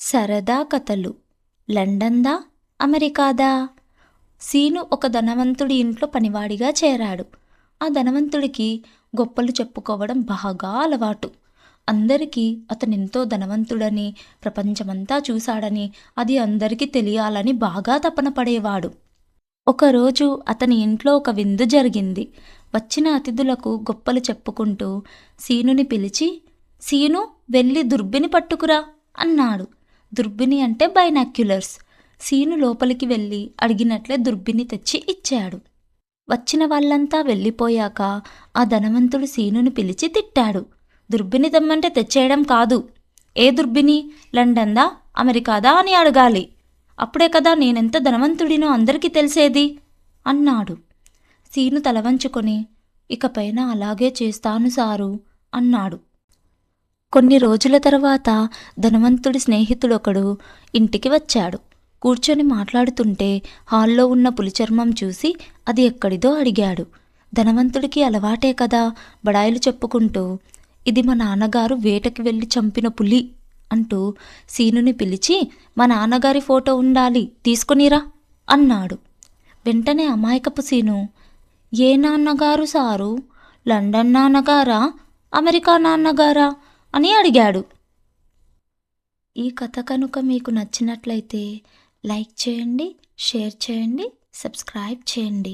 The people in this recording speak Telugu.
సరదా కథలు. లండన్దా, అమెరికాదా? సీను ఒక ధనవంతుడి ఇంట్లో పనివాడిగా చేరాడు. ఆ ధనవంతుడికి గొప్పలు చెప్పుకోవడం బాగా అలవాటు. అందరికీ అతనెంతో ధనవంతుడని, ప్రపంచమంతా చూశాడని, అది అందరికీ తెలియాలని బాగా తపన పడేవాడు. ఒకరోజు అతని ఇంట్లో ఒక విందు జరిగింది. వచ్చిన అతిథులకు గొప్పలు చెప్పుకుంటూ సీనుని పిలిచి, సీను, వెళ్ళి దుర్బిని పట్టుకురా అన్నాడు. దుర్బిని అంటే బైనాక్యులర్స్. సీను లోపలికి వెళ్ళి అడిగినట్లే దుర్బిని తెచ్చి ఇచ్చాడు. వచ్చిన వాళ్ళంతా వెళ్ళిపోయాక ఆ ధనవంతుడు సీనుని పిలిచి తిట్టాడు. దుర్బిని తెమ్మంటే తెచ్చేయడం కాదు. ఏ దుర్బిని? లండన్దా, అమెరికాదా అని అడగాలి. అప్పుడే కదా నేనెంత ధనవంతుడినో అందరికీ తెలిసేది అన్నాడు. సీను తలవంచుకొని, ఇకపైన అలాగే చేస్తాను సారు అన్నాడు. కొన్ని రోజుల తర్వాత ధనవంతుడి స్నేహితుడొకడు ఇంటికి వచ్చాడు. కూర్చొని మాట్లాడుతుంటే హాల్లో ఉన్న పులిచర్మం చూసి అది ఎక్కడిదో అడిగాడు. ధనవంతుడికి అలవాటే కదా బడాయిలు చెప్పుకుంటూ, ఇది మా నాన్నగారు వేటకి వెళ్ళి చంపిన పులి అంటూ సీనుని పిలిచి, మా నాన్నగారి ఫోటో ఉండాలి, తీసుకునిరా అన్నాడు. వెంటనే అమాయకపు సీను, ఏ నాన్నగారు సారు? లండన్ నాన్నగారా, అమెరికా నాన్నగారా అని అడిగాడు. ఈ కథ కనుక మీకు నచ్చినట్లయితే లైక్ చేయండి, షేర్ చేయండి, సబ్స్క్రైబ్ చేయండి.